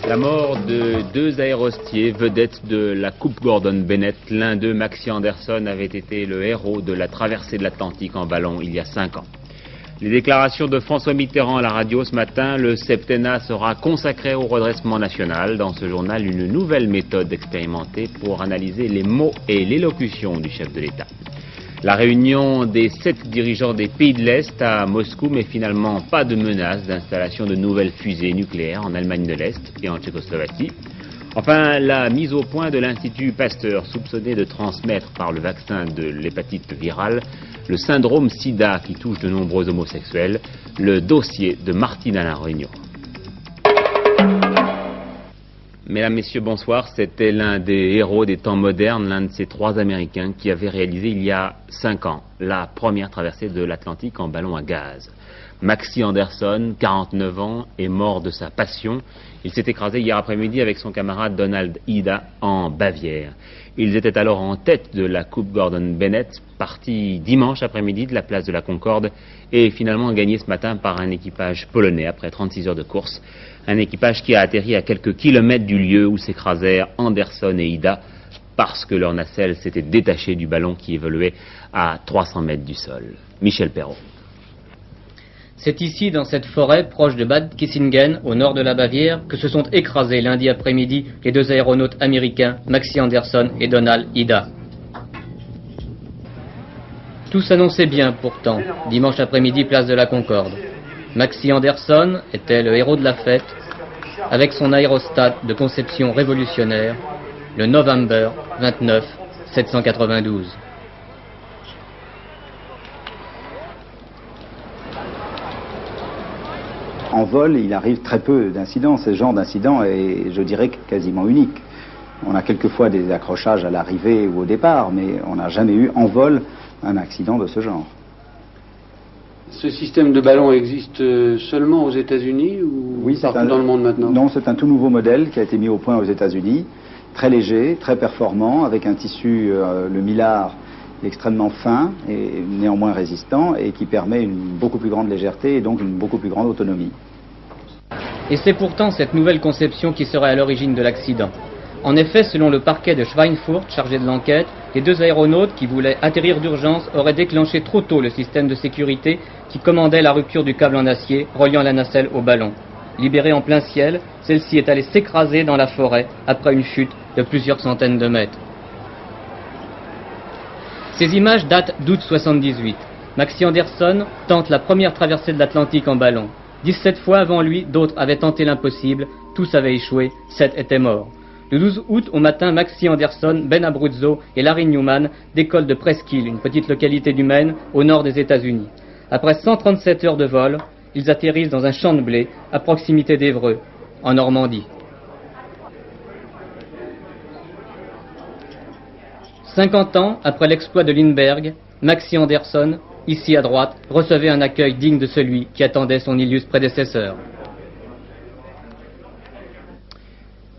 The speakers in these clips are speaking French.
La mort de deux aérostiers vedettes de la Coupe Gordon Bennett. L'un d'eux, Maxi Anderson, avait été le héros de la traversée de l'Atlantique en ballon il y a 5 ans. Les déclarations de François Mitterrand à la radio ce matin, le septennat sera consacré au redressement national. Dans ce journal, une nouvelle méthode expérimentée pour analyser les mots et l'élocution du chef de l'État. La réunion des 7 dirigeants des pays de l'Est à Moscou, mais finalement pas de menace d'installation de nouvelles fusées nucléaires en Allemagne de l'Est et en Tchécoslovaquie. Enfin, la mise au point de l'Institut Pasteur, soupçonné de transmettre par le vaccin de l'hépatite virale le syndrome SIDA qui touche de nombreux homosexuels, le dossier de Martine Alain Regnault. Mesdames, Messieurs, bonsoir. C'était l'un des héros des temps modernes, l'un de ces 3 Américains qui avait réalisé il y a 5 ans la première traversée de l'Atlantique en ballon à gaz. Maxi Anderson, 49 ans, est mort de sa passion. Il s'est écrasé hier après-midi avec son camarade Donald Ida en Bavière. Ils étaient alors en tête de la Coupe Gordon Bennett, partie dimanche après-midi de la place de la Concorde et finalement gagnée ce matin par un équipage polonais après 36 heures de course. Un équipage qui a atterri à quelques kilomètres du lieu où s'écrasèrent Anderson et Ida parce que leur nacelle s'était détachée du ballon qui évoluait à 300 mètres du sol. Michel Perrault. C'est ici, dans cette forêt proche de Bad Kissingen, au nord de la Bavière, que se sont écrasés lundi après-midi les 2 aéronautes américains, Maxi Anderson et Donald Ida. Tout s'annonçait bien pourtant, dimanche après-midi, place de la Concorde. Maxi Anderson était le héros de la fête, avec son aérostat de conception révolutionnaire, le November 29 792. En vol, il arrive très peu d'incidents. Ce genre d'incident est, je dirais, quasiment unique. On a quelquefois des accrochages à l'arrivée ou au départ, mais on n'a jamais eu en vol un accident de ce genre. Ce système de ballon existe seulement aux États-Unis ou oui, partout dans le monde maintenant? Non, c'est un tout nouveau modèle qui a été mis au point aux États-Unis, très léger, très performant, avec un tissu, le mylar, extrêmement fin et néanmoins résistant et qui permet une beaucoup plus grande légèreté et donc une beaucoup plus grande autonomie. Et c'est pourtant cette nouvelle conception qui serait à l'origine de l'accident. En effet, selon le parquet de Schweinfurt, chargé de l'enquête, les 2 aéronautes qui voulaient atterrir d'urgence auraient déclenché trop tôt le système de sécurité qui commandait la rupture du câble en acier reliant la nacelle au ballon. Libérée en plein ciel, celle-ci est allée s'écraser dans la forêt après une chute de plusieurs centaines de mètres. Ces images datent d'août 78. Maxi Anderson tente la première traversée de l'Atlantique en ballon. 17 fois avant lui, d'autres avaient tenté l'impossible, tous avaient échoué, 7 étaient morts. Le 12 août au matin, Maxi Anderson, Ben Abruzzo et Larry Newman décollent de Presqu'Île, une petite localité du Maine, au nord des États-Unis. Après 137 heures de vol, ils atterrissent dans un champ de blé à proximité d'Évreux, en Normandie. 50 ans après l'exploit de Lindbergh, Maxi Anderson, ici à droite, recevait un accueil digne de celui qui attendait son illustre prédécesseur.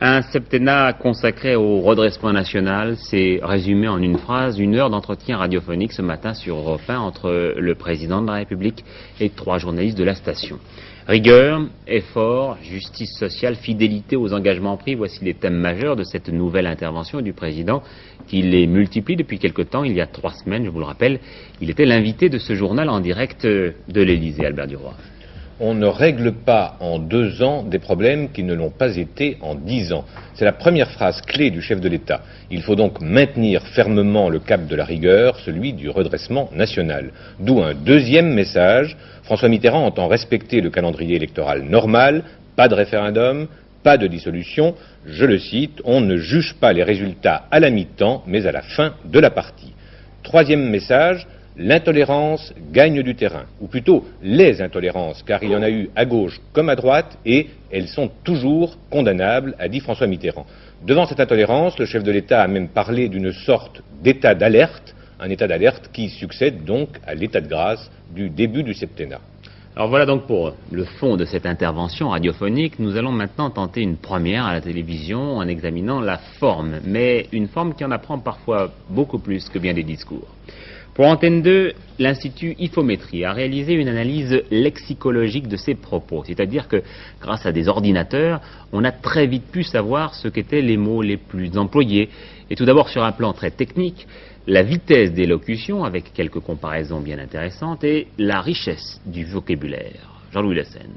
Un septennat consacré au redressement national, c'est résumé en une phrase, 1 heure d'entretien radiophonique ce matin sur Europe 1 entre le président de la République et 3 journalistes de la station. Rigueur, effort, justice sociale, fidélité aux engagements pris, voici les thèmes majeurs de cette nouvelle intervention du président qui les multiplie depuis quelque temps. Il y a 3 semaines, je vous le rappelle, il était l'invité de ce journal en direct de l'Élysée, Albert Duroy. On ne règle pas en 2 ans des problèmes qui ne l'ont pas été en 10 ans. C'est la première phrase clé du chef de l'État. Il faut donc maintenir fermement le cap de la rigueur, celui du redressement national. D'où un 2e message. François Mitterrand entend respecter le calendrier électoral normal, pas de référendum, pas de dissolution. Je le cite, on ne juge pas les résultats à la mi-temps, mais à la fin de la partie. 3e message. L'intolérance gagne du terrain, ou plutôt les intolérances, car il y en a eu à gauche comme à droite, et elles sont toujours condamnables, a dit François Mitterrand. Devant cette intolérance, le chef de l'État a même parlé d'une sorte d'état d'alerte, un état d'alerte qui succède donc à l'état de grâce du début du septennat. Alors voilà donc pour le fond de cette intervention radiophonique. Nous allons maintenant tenter une première à la télévision en examinant la forme, mais une forme qui en apprend parfois beaucoup plus que bien des discours. Pour Antenne 2, l'Institut Ifométrie a réalisé une analyse lexicologique de ces propos, c'est-à-dire que grâce à des ordinateurs, on a très vite pu savoir ce qu'étaient les mots les plus employés. Et tout d'abord sur un plan très technique, la vitesse d'élocution, avec quelques comparaisons bien intéressantes, et la richesse du vocabulaire. Jean-Louis Lessène.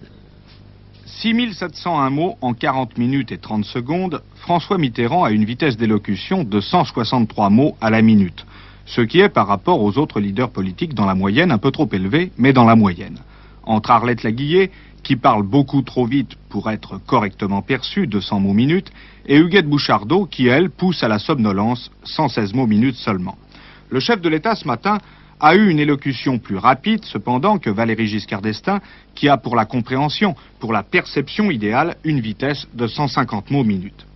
6701 mots en 40 minutes et 30 secondes, François Mitterrand a une vitesse d'élocution de 163 mots à la minute. Ce qui est, par rapport aux autres leaders politiques, dans la moyenne, un peu trop élevé, mais dans la moyenne. Entre Arlette Laguillet, qui parle beaucoup trop vite pour être correctement perçue, 200 mots minute, et Huguette Bouchardot, qui, elle, pousse à la somnolence, 116 mots minute seulement. Le chef de l'État, ce matin, a eu une élocution plus rapide, cependant, que Valéry Giscard d'Estaing, qui a, pour la compréhension, pour la perception idéale, une vitesse de 150 mots minute.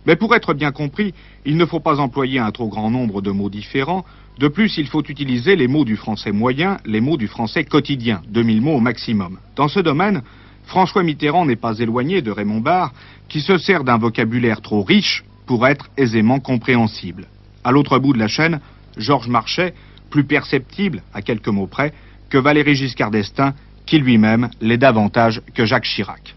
Mais pour être bien compris, il ne faut pas employer un trop grand nombre de mots différents. De plus, il faut utiliser les mots du français moyen, les mots du français quotidien, 2000 mots au maximum. Dans ce domaine, François Mitterrand n'est pas éloigné de Raymond Barre, qui se sert d'un vocabulaire trop riche pour être aisément compréhensible. À l'autre bout de la chaîne, Georges Marchais, plus perceptible, à quelques mots près, que Valéry Giscard d'Estaing, qui lui-même l'est davantage que Jacques Chirac.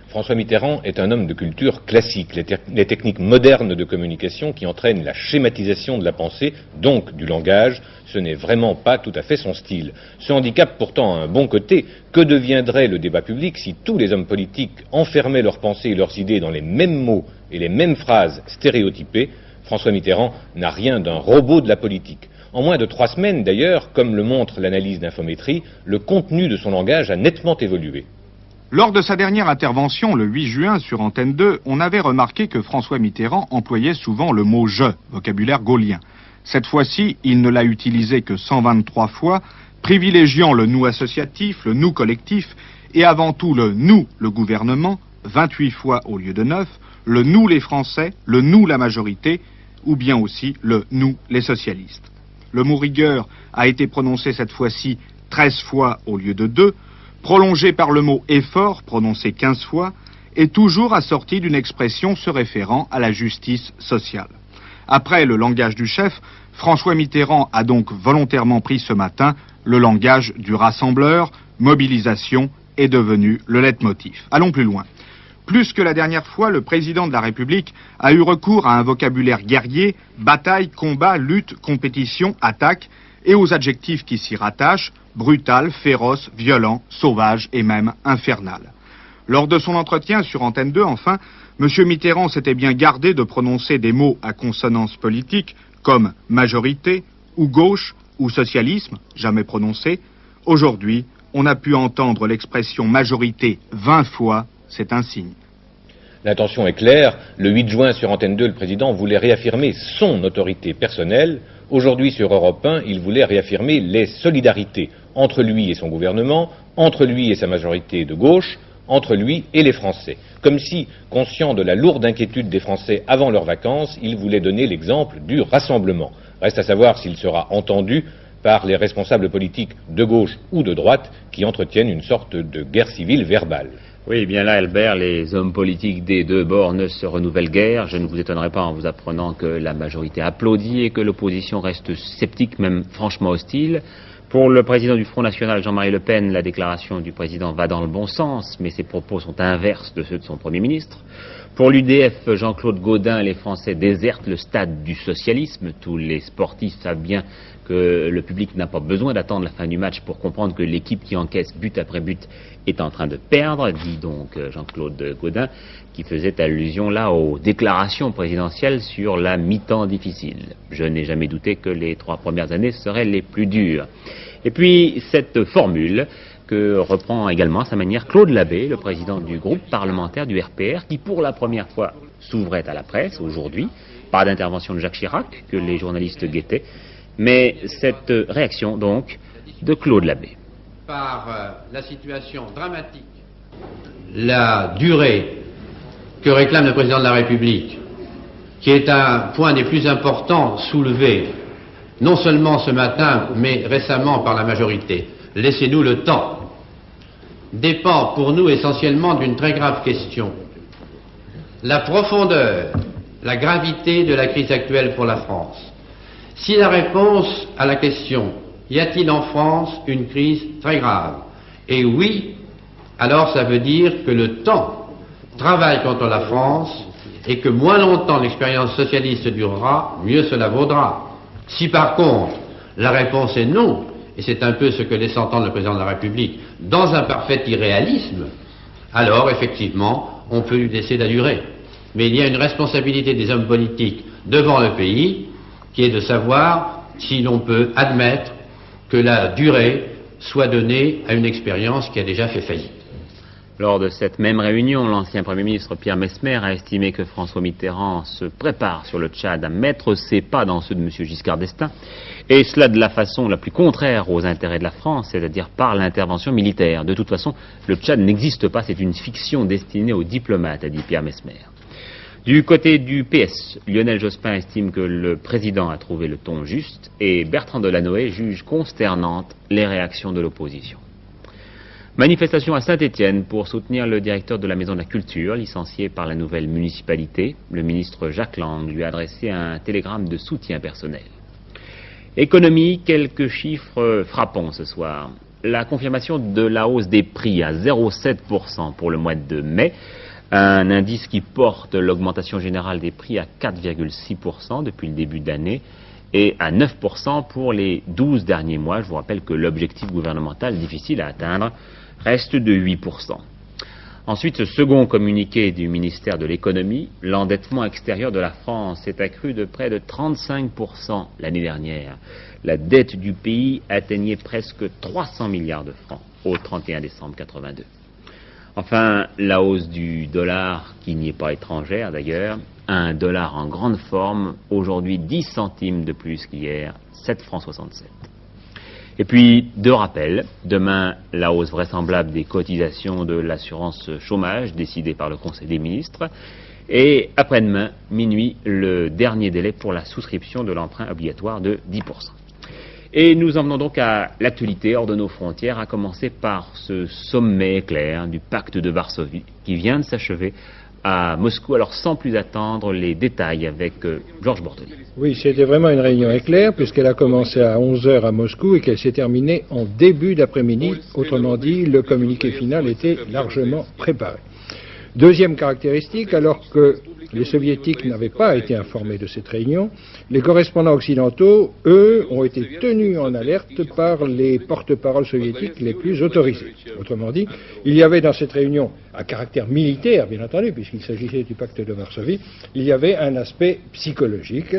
François Mitterrand est un homme de culture classique, les techniques modernes de communication qui entraînent la schématisation de la pensée, donc du langage, ce n'est vraiment pas tout à fait son style. Ce handicap pourtant a un bon côté. Que deviendrait le débat public si tous les hommes politiques enfermaient leurs pensées et leurs idées dans les mêmes mots et les mêmes phrases stéréotypées? François Mitterrand n'a rien d'un robot de la politique. En moins de 3 semaines d'ailleurs, comme le montre l'analyse d'Infométrie, le contenu de son langage a nettement évolué. Lors de sa dernière intervention, le 8 juin, sur Antenne 2, on avait remarqué que François Mitterrand employait souvent le mot « je », vocabulaire gaullien. Cette fois-ci, il ne l'a utilisé que 123 fois, privilégiant le « nous » associatif, le « nous » collectif, et avant tout le « nous » le gouvernement, 28 fois au lieu de 9, le « nous » les Français, le « nous » la majorité, ou bien aussi le « nous » les socialistes. Le mot « rigueur » a été prononcé cette fois-ci 13 fois au lieu de 2, prolongé par le mot « effort » prononcé 15 fois, et toujours assorti d'une expression se référant à la justice sociale. Après le langage du chef, François Mitterrand a donc volontairement pris ce matin le langage du rassembleur. Mobilisation est devenu le leitmotiv. Allons plus loin. Plus que la dernière fois, le président de la République a eu recours à un vocabulaire guerrier, bataille, combat, lutte, compétition, attaque, et aux adjectifs qui s'y rattachent, brutal, féroce, violent, sauvage et même infernal. Lors de son entretien sur Antenne 2, enfin, M. Mitterrand s'était bien gardé de prononcer des mots à consonance politique comme majorité, ou gauche, ou socialisme, jamais prononcé. Aujourd'hui, on a pu entendre l'expression majorité 20 fois, c'est un signe. L'intention est claire. Le 8 juin, sur Antenne 2, le président voulait réaffirmer son autorité personnelle. Aujourd'hui, sur Europe 1, il voulait réaffirmer les solidarités entre lui et son gouvernement, entre lui et sa majorité de gauche, entre lui et les Français. Comme si, conscient de la lourde inquiétude des Français avant leurs vacances, il voulait donner l'exemple du rassemblement. Reste à savoir s'il sera entendu par les responsables politiques de gauche ou de droite qui entretiennent une sorte de guerre civile verbale. Oui, bien là, Albert, les hommes politiques des deux bords ne se renouvellent guère. Je ne vous étonnerai pas en vous apprenant que la majorité applaudit et que l'opposition reste sceptique, même franchement hostile. Pour le président du Front National, Jean-Marie Le Pen, la déclaration du président va dans le bon sens, mais ses propos sont inverses de ceux de son Premier ministre. Pour l'UDF, Jean-Claude Gaudin, les Français désertent le stade du socialisme. Tous les sportifs savent bien que le public n'a pas besoin d'attendre la fin du match pour comprendre que l'équipe qui encaisse but après but est en train de perdre, dit donc Jean-Claude Gaudin, qui faisait allusion là aux déclarations présidentielles sur la mi-temps difficile. Je n'ai jamais douté que les 3 premières années seraient les plus dures. Et puis cette formule que reprend également à sa manière Claude Labbé, le président du groupe parlementaire du RPR, qui pour la première fois s'ouvrait à la presse aujourd'hui. Pas d'intervention de Jacques Chirac, que les journalistes guettaient, mais cette réaction donc de Claude Labbé. Par la situation dramatique, la durée que réclame le président de la République, qui est un point des plus importants soulevés, non seulement ce matin, mais récemment par la majorité, laissez-nous le temps, dépend pour nous essentiellement d'une très grave question. La profondeur, la gravité de la crise actuelle pour la France. Si la réponse à la question « Y a-t-il en France une crise très grave ?» est oui, alors ça veut dire que le temps travaille contre la France et que moins longtemps l'expérience socialiste durera, mieux cela vaudra. Si par contre la réponse est non, et c'est un peu ce que laisse entendre le président de la République, dans un parfait irréalisme, alors effectivement on peut lui laisser la durée. Mais il y a une responsabilité des hommes politiques devant le pays qui est de savoir si l'on peut admettre que la durée soit donnée à une expérience qui a déjà fait faillite. Lors de cette même réunion, l'ancien Premier ministre Pierre Messmer a estimé que François Mitterrand se prépare sur le Tchad à mettre ses pas dans ceux de M. Giscard d'Estaing, et cela de la façon la plus contraire aux intérêts de la France, c'est-à-dire par l'intervention militaire. De toute façon, le Tchad n'existe pas, c'est une fiction destinée aux diplomates, a dit Pierre Messmer. Du côté du PS, Lionel Jospin estime que le président a trouvé le ton juste, et Bertrand Delanoë juge consternantes les réactions de l'opposition. Manifestation à Saint-Étienne pour soutenir le directeur de la Maison de la Culture, licencié par la nouvelle municipalité. Le ministre Jacques Lang lui a adressé un télégramme de soutien personnel. Économie, quelques chiffres frappants ce soir. La confirmation de la hausse des prix à 0,7% pour le mois de mai, un indice qui porte l'augmentation générale des prix à 4,6% depuis le début d'année et à 9% pour les 12 derniers mois. Je vous rappelle que l'objectif gouvernemental difficile à atteindre reste de 8%. Ensuite, ce second communiqué du ministère de l'économie, l'endettement extérieur de la France s'est accru de près de 35% l'année dernière. La dette du pays atteignait presque 300 milliards de francs au 31 décembre 82. Enfin, la hausse du dollar, qui n'y est pas étrangère d'ailleurs, un dollar en grande forme, aujourd'hui 10 centimes de plus qu'hier, 7 francs 67. Et puis, deux rappels. Demain, la hausse vraisemblable des cotisations de l'assurance chômage décidée par le Conseil des ministres. Et après-demain, minuit, le dernier délai pour la souscription de l'emprunt obligatoire de 10%. Et nous en venons donc à l'actualité hors de nos frontières, à commencer par ce sommet éclair du pacte de Varsovie qui vient de s'achever à Moscou. Alors sans plus attendre, les détails avec Georges Bortoli. Oui, c'était vraiment une réunion éclair puisqu'elle a commencé à 11h à Moscou et qu'elle s'est terminée en début d'après-midi. Autrement dit, le communiqué final était largement préparé. Deuxième caractéristique, alors que les soviétiques n'avaient pas été informés de cette réunion, les correspondants occidentaux, eux, ont été tenus en alerte par les porte-paroles soviétiques les plus autorisés. Autrement dit, il y avait dans cette réunion, à caractère militaire, bien entendu, puisqu'il s'agissait du pacte de Varsovie, il y avait un aspect psychologique.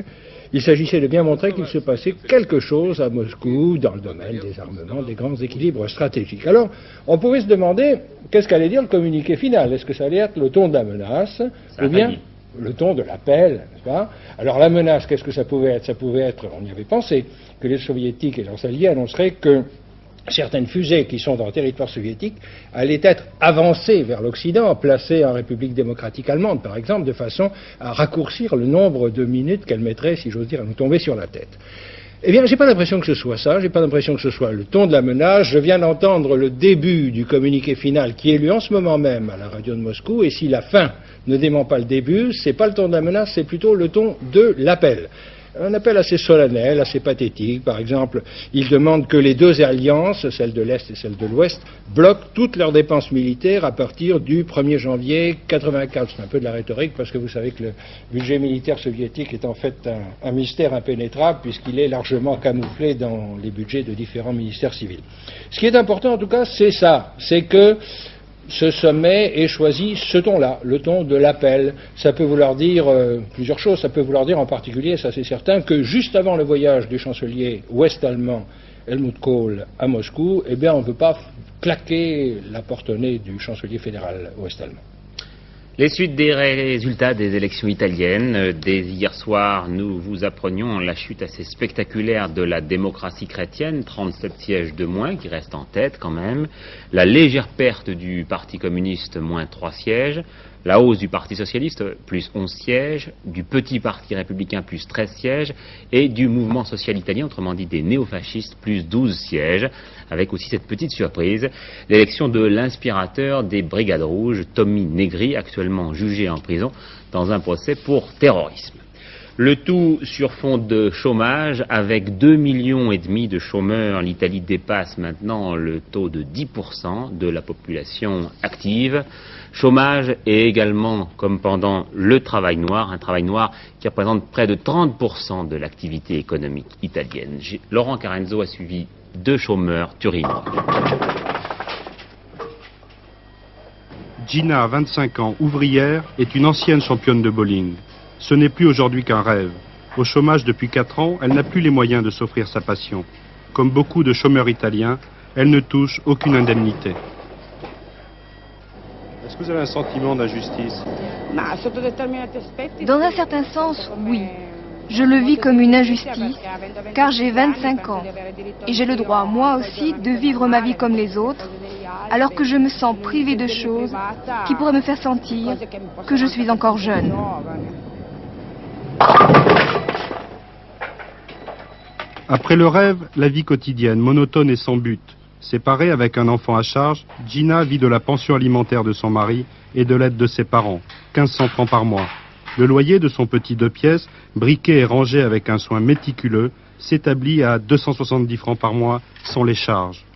Il s'agissait de bien montrer qu'il se passait quelque chose à Moscou dans le domaine des armements, des grands équilibres stratégiques. Alors, on pouvait se demander qu'est-ce qu'allait dire le communiqué final. Est-ce que ça allait être le ton de la menace ou bien le ton de l'appel, n'est-ce pas? Alors la menace, qu'est-ce que ça pouvait être? Ça pouvait être, on y avait pensé, que les soviétiques et leurs alliés annonceraient que certaines fusées qui sont dans le territoire soviétique allaient être avancées vers l'Occident, placées en République démocratique allemande, par exemple, de façon à raccourcir le nombre de minutes qu'elles mettraient, si j'ose dire, à nous tomber sur la tête. Eh bien, j'ai pas l'impression que ce soit ça, j'ai pas l'impression que ce soit le ton de la menace. Je viens d'entendre le début du communiqué final qui est lu en ce moment même à la radio de Moscou, et si la fin ne dément pas le début, c'est pas le ton de la menace, c'est plutôt le ton de l'appel. Un appel assez solennel, assez pathétique. Par exemple, il demande que les deux alliances, celle de l'Est et celle de l'Ouest, bloquent toutes leurs dépenses militaires à partir du 1er janvier 1984. C'est un peu de la rhétorique parce que vous savez que le budget militaire soviétique est en fait un mystère impénétrable puisqu'il est largement camouflé dans les budgets de différents ministères civils. Ce qui est important en tout cas, c'est ça, c'est que ce sommet ait choisi ce ton-là, le ton de l'appel. Ça peut vouloir dire plusieurs choses. Ça peut vouloir dire en particulier, ça c'est certain, que juste avant le voyage du chancelier ouest-allemand Helmut Kohl à Moscou, eh bien on ne veut pas claquer la porte-nez du chancelier fédéral ouest-allemand. Les suites des résultats des élections italiennes. Dès hier soir, nous vous apprenions la chute assez spectaculaire de la démocratie chrétienne, 37 sièges de moins, qui restent en tête quand même. La légère perte du Parti communiste, moins 3 sièges. La hausse du Parti socialiste, plus 11 sièges. Du Petit Parti républicain, plus 13 sièges. Et du Mouvement social italien, autrement dit des néofascistes, plus 12 sièges. Avec aussi cette petite surprise, l'élection de l'inspirateur des Brigades Rouges, Tommy Negri, actuellement jugé en prison dans un procès pour terrorisme. Le tout sur fond de chômage, avec 2,5 millions de chômeurs. L'Italie dépasse maintenant le taux de 10% de la population active. Chômage et également, comme pendant le travail noir, un travail noir qui représente près de 30% de l'activité économique italienne. Laurent Carenzo a suivi 2 chômeurs turinois. Gina, 25 ans, ouvrière, est une ancienne championne de bowling. Ce n'est plus aujourd'hui qu'un rêve. Au chômage depuis 4 ans, elle n'a plus les moyens de s'offrir sa passion. Comme beaucoup de chômeurs italiens, elle ne touche aucune indemnité. Est-ce que vous avez un sentiment d'injustice? Dans un certain sens, oui. Je le vis comme une injustice, car j'ai 25 ans et j'ai le droit, moi aussi, de vivre ma vie comme les autres, alors que je me sens privée de choses qui pourraient me faire sentir que je suis encore jeune. Après le rêve, la vie quotidienne, monotone et sans but. Séparée avec un enfant à charge, Gina vit de la pension alimentaire de son mari et de l'aide de ses parents, 1500 francs par mois. Le loyer de son petit 2 pièces, briqué et rangé avec un soin méticuleux, s'établit à 270 francs par mois sans les charges.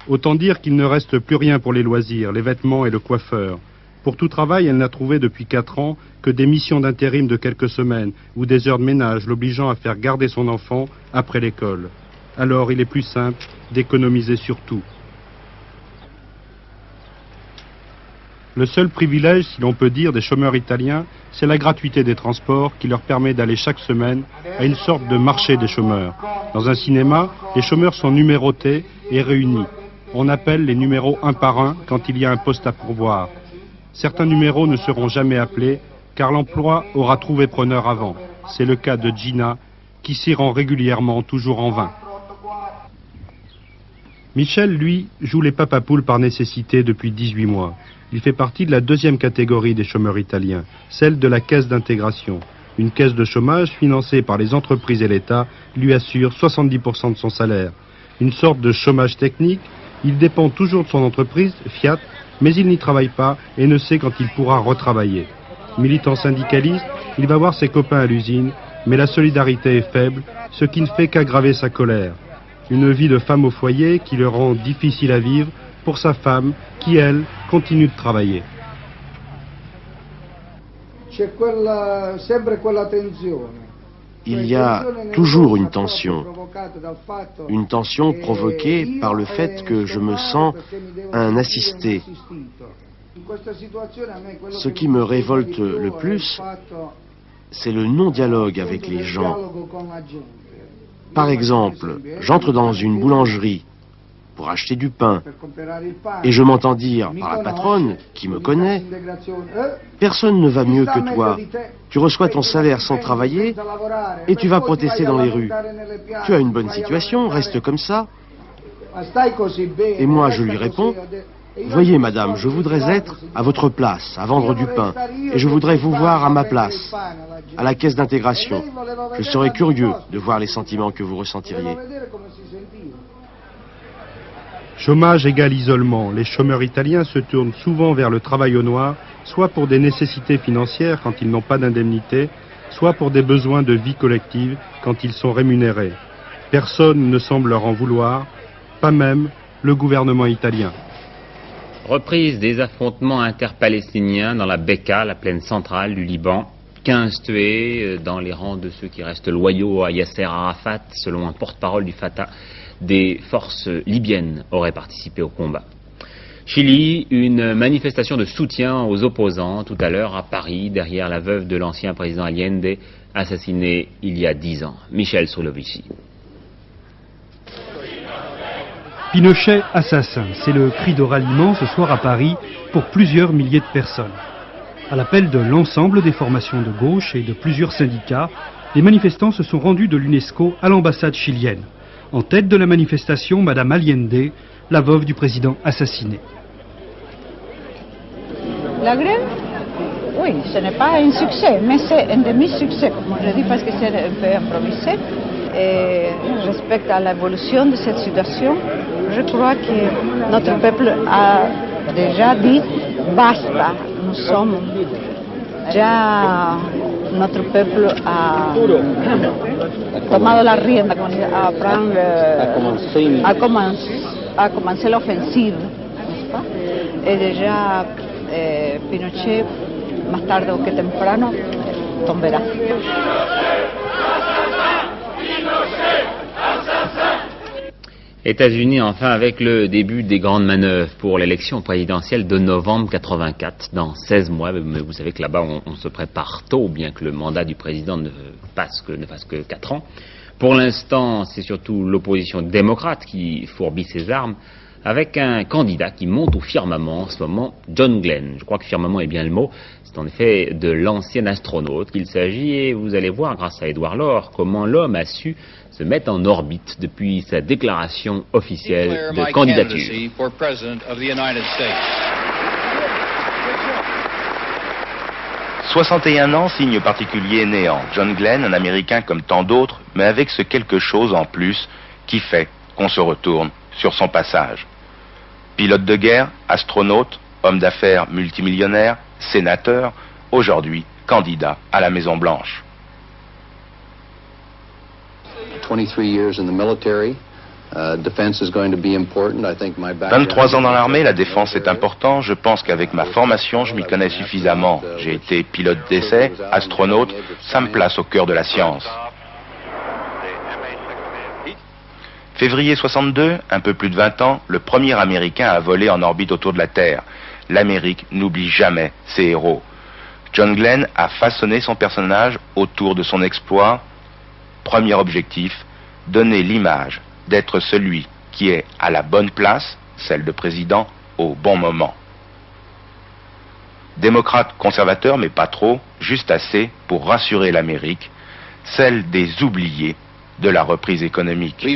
Autant dire qu'il ne reste plus rien pour les loisirs, les vêtements et le coiffeur. Pour tout travail, elle n'a trouvé depuis 4 ans que des missions d'intérim de quelques semaines ou des heures de ménage l'obligeant à faire garder son enfant après l'école. Alors il est plus simple d'économiser sur tout. Le seul privilège, si l'on peut dire, des chômeurs italiens, c'est la gratuité des transports qui leur permet d'aller chaque semaine à une sorte de marché des chômeurs. Dans un cinéma, les chômeurs sont numérotés et réunis. On appelle les numéros un par un quand il y a un poste à pourvoir. Certains numéros ne seront jamais appelés car l'emploi aura trouvé preneur avant. C'est le cas de Gina qui s'y rend régulièrement, toujours en vain. Michel, lui, joue les papapoules par nécessité depuis 18 mois. Il fait partie de la 2e catégorie des chômeurs italiens, celle de la caisse d'intégration. Une caisse de chômage financée par les entreprises et l'État lui assure 70% de son salaire. Une sorte de chômage technique, il dépend toujours de son entreprise, Fiat, mais il n'y travaille pas et ne sait quand il pourra retravailler. Militant syndicaliste, il va voir ses copains à l'usine, mais la solidarité est faible, ce qui ne fait qu'aggraver sa colère. Une vie de femme au foyer qui le rend difficile à vivre pour sa femme qui, elle, continue de travailler. Il y a toujours une tension provoquée par le fait que je me sens un assisté. Ce qui me révolte le plus, c'est le non-dialogue avec les gens. Par exemple, j'entre dans une boulangerie pour acheter du pain et je m'entends dire par la patronne, qui me connaît, « Personne ne va mieux que toi. Tu reçois ton salaire sans travailler et tu vas protester dans les rues. Tu as une bonne situation, reste comme ça. » Et moi, je lui réponds, « Voyez, madame, je voudrais être à votre place, à vendre du pain, et je voudrais vous voir à ma place, à la caisse d'intégration. Je serais curieux de voir les sentiments que vous ressentiriez. » Chômage égale isolement. Les chômeurs italiens se tournent souvent vers le travail au noir, soit pour des nécessités financières quand ils n'ont pas d'indemnité, soit pour des besoins de vie collective quand ils sont rémunérés. Personne ne semble leur en vouloir, pas même le gouvernement italien. Reprise des affrontements interpalestiniens dans la Bekaa, la plaine centrale du Liban. 15 tués dans les rangs de ceux qui restent loyaux à Yasser Arafat, selon un porte-parole du Fatah. Des forces libyennes auraient participé au combat. Chili, une manifestation de soutien aux opposants tout à l'heure à Paris, derrière la veuve de l'ancien président Allende, assassiné il y a 10 ans. Michel Soulovici. Pinochet assassin, c'est le cri de ralliement ce soir à Paris pour plusieurs milliers de personnes. À l'appel de l'ensemble des formations de gauche et de plusieurs syndicats, les manifestants se sont rendus de l'UNESCO à l'ambassade chilienne. En tête de la manifestation, Madame Allende, la veuve du président assassiné. La grève, oui, ce n'est pas un succès, mais c'est un demi-succès, comme je dis, parce que c'est un peu improvisé. Et respect à l'évolution de cette situation, je crois que notre peuple a déjà dit basta. Nous sommes déjà notre peuple a tomado la rienda, a commencé l'offensive, n'est-ce pas? Et déjà Pinochet, más tarde que temprano, tomberá. États-Unis, enfin, avec le début des grandes manœuvres pour l'élection présidentielle de novembre 84, dans 16 mois. Mais vous savez que là-bas, on se prépare tôt, bien que le mandat du président ne fasse que 4 ans. Pour l'instant, c'est surtout l'opposition démocrate qui fourbit ses armes, avec un candidat qui monte au firmament en ce moment, John Glenn. Je crois que firmament est bien le mot. C'est en effet de l'ancien astronaute qu'il s'agit, et vous allez voir, grâce à Édouard Laure, comment l'homme a su se mettre en orbite depuis sa déclaration officielle de candidature. « 61 ans, signe particulier néant. John Glenn, un Américain comme tant d'autres, mais avec ce quelque chose en plus qui fait qu'on se retourne sur son passage. Pilote de guerre, astronaute, homme d'affaires multimillionnaire, sénateur, aujourd'hui candidat à la Maison-Blanche. 23 ans dans l'armée, la défense est important. Je pense qu'avec ma formation, je m'y connais suffisamment. J'ai été pilote d'essai, astronaute, ça me place au cœur de la science. Février 62, un peu plus de 20 ans, le premier Américain à voler en orbite autour de la Terre. L'Amérique n'oublie jamais ses héros. John Glenn a façonné son personnage autour de son exploit. Premier objectif, donner l'image d'être celui qui est à la bonne place, celle de président, au bon moment. Démocrate conservateur, mais pas trop, juste assez pour rassurer l'Amérique, celle des oubliés de la reprise économique.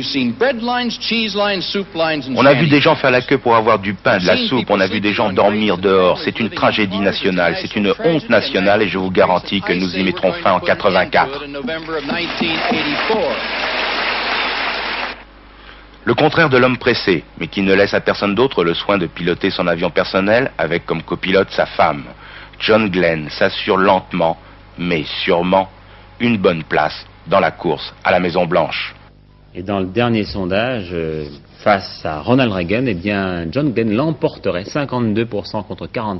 On a vu des gens faire la queue pour avoir du pain, de la soupe, on a vu des gens dormir dehors. C'est une tragédie nationale, c'est une honte nationale, et je vous garantis que nous y mettrons fin en 84. Le contraire de l'homme pressé, mais qui ne laisse à personne d'autre le soin de piloter son avion personnel avec comme copilote sa femme. John Glenn s'assure lentement, mais sûrement, une bonne place dans la course à la Maison-Blanche. Et dans le dernier sondage, face à Ronald Reagan, eh bien, John Glenn l'emporterait 52% contre 40%.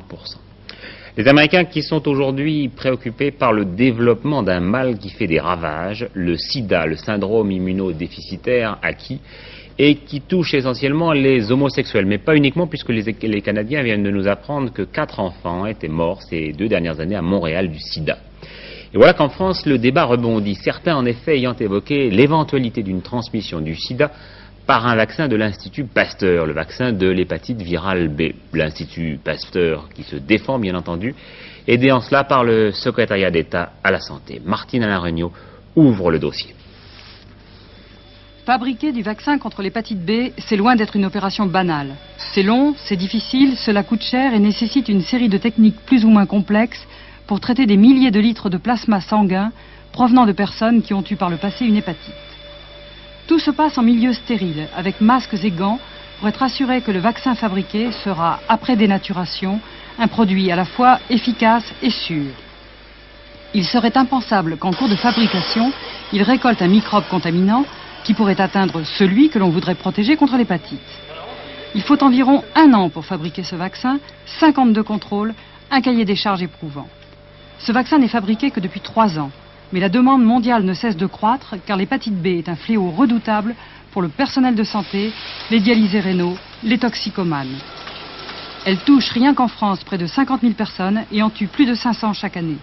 Les Américains qui sont aujourd'hui préoccupés par le développement d'un mal qui fait des ravages, le sida, le syndrome immunodéficitaire acquis, et qui touche essentiellement les homosexuels, mais pas uniquement, puisque les Canadiens viennent de nous apprendre que 4 enfants étaient morts ces 2 dernières années à Montréal du sida. Et voilà qu'en France, le débat rebondit, certains en effet ayant évoqué l'éventualité d'une transmission du sida par un vaccin de l'Institut Pasteur, le vaccin de l'hépatite virale B. L'Institut Pasteur qui se défend bien entendu, aidé en cela par le secrétariat d'État à la santé. Martine Alain Regnault ouvre le dossier. Fabriquer du vaccin contre l'hépatite B, c'est loin d'être une opération banale. C'est long, c'est difficile, cela coûte cher et nécessite une série de techniques plus ou moins complexes pour traiter des milliers de litres de plasma sanguin provenant de personnes qui ont eu par le passé une hépatite. Tout se passe en milieu stérile, avec masques et gants, pour être assuré que le vaccin fabriqué sera, après dénaturation, un produit à la fois efficace et sûr. Il serait impensable qu'en cours de fabrication, il récolte un microbe contaminant qui pourrait atteindre celui que l'on voudrait protéger contre l'hépatite. Il faut environ 1 an pour fabriquer ce vaccin, 52 contrôles, un cahier des charges éprouvant. Ce vaccin n'est fabriqué que depuis 3 ans, mais la demande mondiale ne cesse de croître car l'hépatite B est un fléau redoutable pour le personnel de santé, les dialysés rénaux, les toxicomanes. Elle touche rien qu'en France près de 50 000 personnes et en tue plus de 500 chaque année.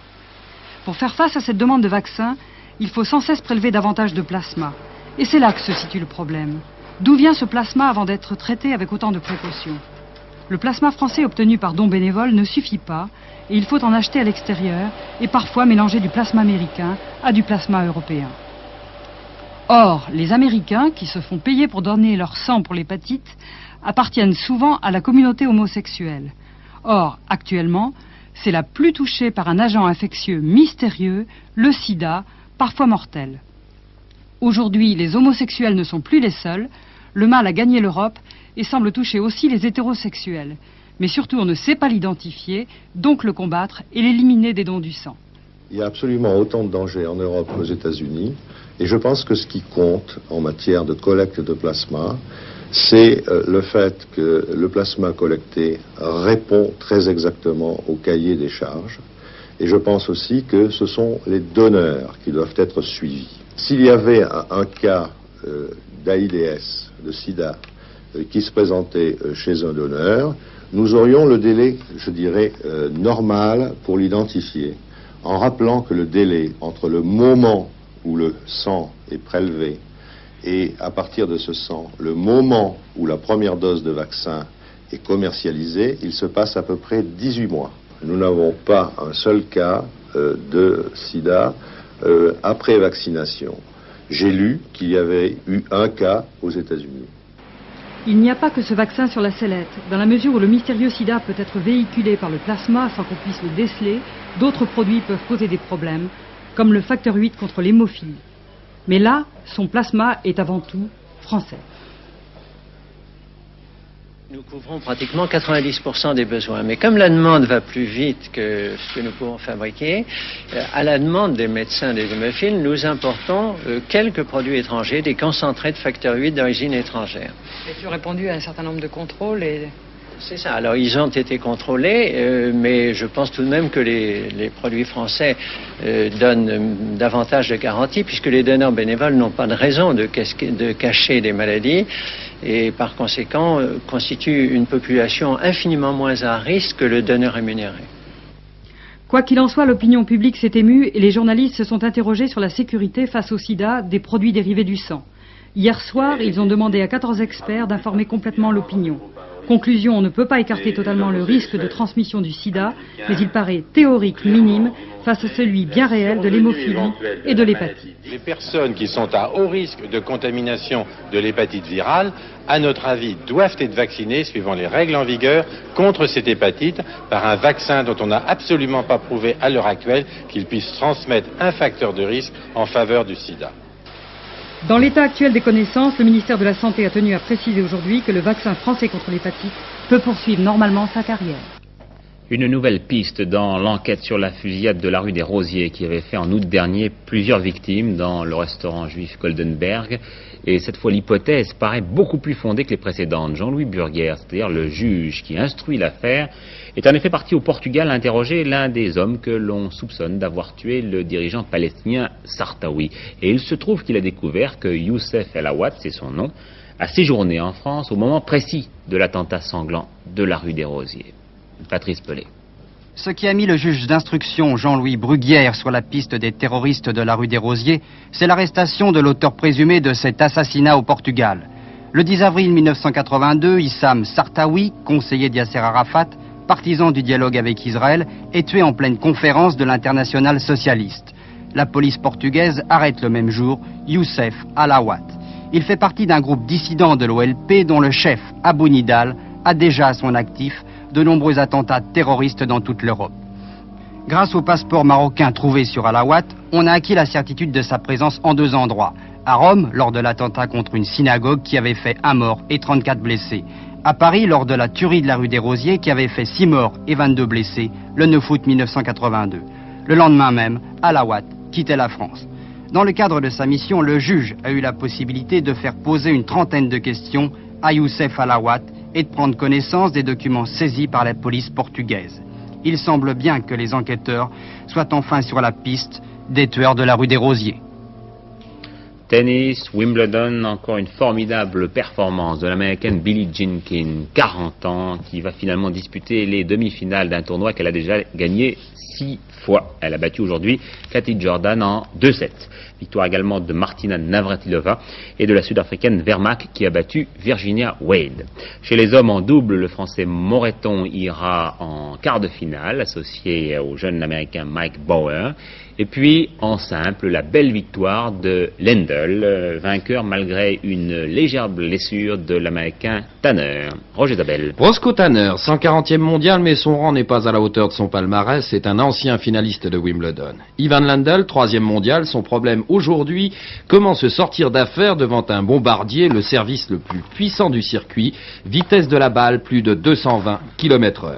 Pour faire face à cette demande de vaccin, il faut sans cesse prélever davantage de plasma. Et c'est là que se situe le problème. D'où vient ce plasma avant d'être traité avec autant de précautions? Le plasma français obtenu par dons bénévoles ne suffit pas et il faut en acheter à l'extérieur et parfois mélanger du plasma américain à du plasma européen. Or, les Américains, qui se font payer pour donner leur sang pour l'hépatite, appartiennent souvent à la communauté homosexuelle. Or, actuellement, c'est la plus touchée par un agent infectieux mystérieux, le sida, parfois mortel. Aujourd'hui, les homosexuels ne sont plus les seuls, le mal a gagné l'Europe et semble toucher aussi les hétérosexuels. Mais surtout, on ne sait pas l'identifier, donc le combattre et l'éliminer des dons du sang. Il y a absolument autant de dangers en Europe qu'aux États-Unis. Et je pense que ce qui compte en matière de collecte de plasma, c'est le fait que le plasma collecté répond très exactement au cahier des charges. Et je pense aussi que ce sont les donneurs qui doivent être suivis. S'il y avait un cas d'AIDS, de sida, qui se présentait chez un donneur, nous aurions le délai, je dirais, normal pour l'identifier, en rappelant que le délai entre le moment où le sang est prélevé et à partir de ce sang, le moment où la première dose de vaccin est commercialisée, il se passe à peu près 18 mois. Nous n'avons pas un seul cas de sida après vaccination. J'ai lu qu'il y avait eu un cas aux États-Unis. Il n'y a pas que ce vaccin sur la sellette. Dans la mesure où le mystérieux sida peut être véhiculé par le plasma sans qu'on puisse le déceler, d'autres produits peuvent poser des problèmes, comme le facteur 8 contre l'hémophilie. Mais là, son plasma est avant tout français. Nous couvrons pratiquement 90% des besoins. Mais comme la demande va plus vite que ce que nous pouvons fabriquer, à la demande des médecins des hémophiles, nous importons quelques produits étrangers, des concentrés de facteur 8 d'origine étrangère. Et tu as répondu à un certain nombre de contrôles et... C'est ça. Alors, ils ont été contrôlés, mais je pense tout de même que les produits français donnent davantage de garanties, puisque les donneurs bénévoles n'ont pas de raison de cacher des maladies, et par conséquent constituent une population infiniment moins à risque que le donneur rémunéré. Quoi qu'il en soit, l'opinion publique s'est émue et les journalistes se sont interrogés sur la sécurité face au sida des produits dérivés du sang. Hier soir, ils ont demandé à 14 experts d'informer complètement l'opinion. Conclusion, on ne peut pas écarter totalement le risque de transmission du sida, mais il paraît théorique minime face à celui bien réel de l'hémophilie et de l'hépatite. Les personnes qui sont à haut risque de contamination de l'hépatite virale, à notre avis, doivent être vaccinées, suivant les règles en vigueur, contre cette hépatite par un vaccin dont on n'a absolument pas prouvé à l'heure actuelle qu'il puisse transmettre un facteur de risque en faveur du sida. Dans l'état actuel des connaissances, le ministère de la Santé a tenu à préciser aujourd'hui que le vaccin français contre l'hépatite peut poursuivre normalement sa carrière. Une nouvelle piste dans l'enquête sur la fusillade de la rue des Rosiers qui avait fait en août dernier plusieurs victimes dans le restaurant juif Goldenberg. Et cette fois, l'hypothèse paraît beaucoup plus fondée que les précédentes. Jean-Louis Burguer, c'est-à-dire le juge qui instruit l'affaire, est en effet parti au Portugal interroger l'un des hommes que l'on soupçonne d'avoir tué le dirigeant palestinien Sartawi. Et il se trouve qu'il a découvert que Youssef El Awad, c'est son nom, a séjourné en France au moment précis de l'attentat sanglant de la rue des Rosiers. Patrice Pelé. Ce qui a mis le juge d'instruction Jean-Louis Bruguière sur la piste des terroristes de la rue des Rosiers, c'est l'arrestation de l'auteur présumé de cet assassinat au Portugal. Le 10 avril 1982, Issam Sartawi, conseiller d'Yasser Arafat, partisan du dialogue avec Israël, est tué en pleine conférence de l'Internationale socialiste. La police portugaise arrête le même jour Youssef El Awad. Il fait partie d'un groupe dissident de l'OLP dont le chef, Abou Nidal, a déjà à son actif de nombreux attentats terroristes dans toute l'Europe. Grâce au passeport marocain trouvé sur El Awad, on a acquis la certitude de sa présence en 2 endroits. À Rome, lors de l'attentat contre une synagogue qui avait fait 1 mort et 34 blessés. À Paris, lors de la tuerie de la rue des Rosiers qui avait fait 6 morts et 22 blessés, le 9 août 1982. Le lendemain même, El Awad quittait la France. Dans le cadre de sa mission, le juge a eu la possibilité de faire poser une trentaine de questions à Youssef El Awad et de prendre connaissance des documents saisis par la police portugaise. Il semble bien que les enquêteurs soient enfin sur la piste des tueurs de la rue des Rosiers. Tennis, Wimbledon, encore une formidable performance de l'américaine Billie Jean King, 40 ans, qui va finalement disputer les demi-finales d'un tournoi qu'elle a déjà gagné 6 fois. Elle a battu aujourd'hui Katie Jordan en 2-7. Victoire également de Martina Navratilova et de la Sud-Africaine Vermaak qui a battu Virginia Wade. Chez les hommes en double, le Français Moreton ira en quart de finale, associé au jeune Américain Mike Bauer. Et puis, en simple, la belle victoire de Lendl, vainqueur malgré une légère blessure de l'Américain Tanner. Roger Zabel. Roscoe Tanner, 140e mondial, mais son rang n'est pas à la hauteur de son palmarès. C'est un ancien finaliste de Wimbledon. Ivan Lendl, 3e mondial, son problème aujourd'hui, comment se sortir d'affaire devant un bombardier, le service le plus puissant du circuit, vitesse de la balle, plus de 220 km/h.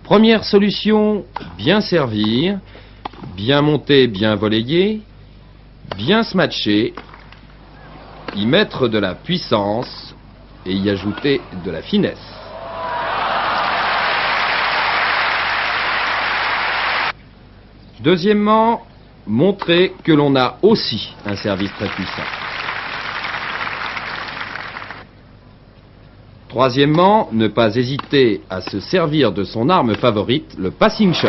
Première solution, bien servir, bien monter, bien volleyer, bien se matcher, y mettre de la puissance et y ajouter de la finesse. Deuxièmement, montrer que l'on a aussi un service très puissant. Troisièmement, ne pas hésiter à se servir de son arme favorite, le passing shot.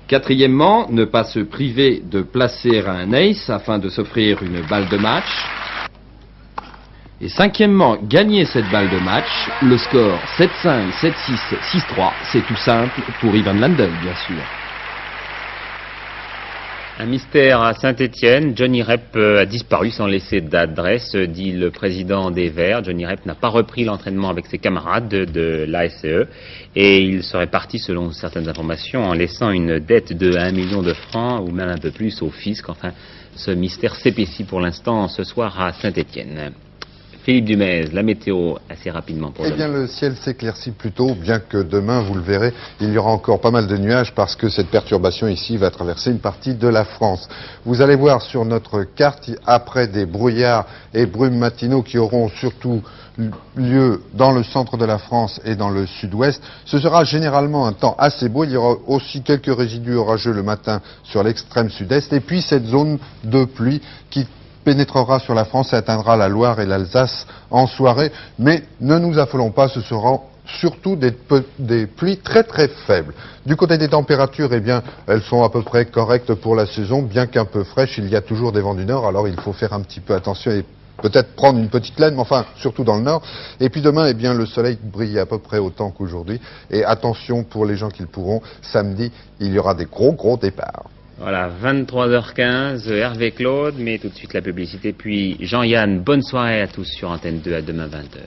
Quatrièmement, ne pas se priver de placer un ace afin de s'offrir une balle de match. Et cinquièmement, gagner cette balle de match, le score 7-5, 7-6, 6-3, c'est tout simple pour Ivan Lendl, bien sûr. Un mystère à Saint-Étienne. Johnny Rep a disparu sans laisser d'adresse, dit le président des Verts. Johnny Rep n'a pas repris l'entraînement avec ses camarades de l'ASE et il serait parti, selon certaines informations, en laissant une dette de 1 million de francs ou même un peu plus au fisc. Enfin, ce mystère s'épaissit pour l'instant ce soir à Saint-Étienne. Philippe Dumez, la météo assez rapidement pour Eh bien, le ciel s'éclaircit plutôt, bien que demain, vous le verrez, il y aura encore pas mal de nuages parce que cette perturbation ici va traverser une partie de la France. Vous allez voir sur notre carte, après des brouillards et brumes matinaux qui auront surtout lieu dans le centre de la France et dans le sud-ouest, ce sera généralement un temps assez beau. Il y aura aussi quelques résidus orageux le matin sur l'extrême sud-est et puis cette zone de pluie qui pénétrera sur la France et atteindra la Loire et l'Alsace en soirée. Mais ne nous affolons pas, ce seront surtout des pluies très très faibles. Du côté des températures, eh bien, elles sont à peu près correctes pour la saison, bien qu'un peu fraîches. Il y a toujours des vents du nord, alors il faut faire un petit peu attention et peut-être prendre une petite laine, mais enfin, surtout dans le nord. Et puis demain, eh bien, le soleil brille à peu près autant qu'aujourd'hui. Et attention pour les gens qui le pourront, samedi, il y aura des gros départs. Voilà, 23h15, Hervé Claude, mais tout de suite la publicité, puis Jean-Yann. Bonne soirée à tous sur Antenne 2, à demain 20h.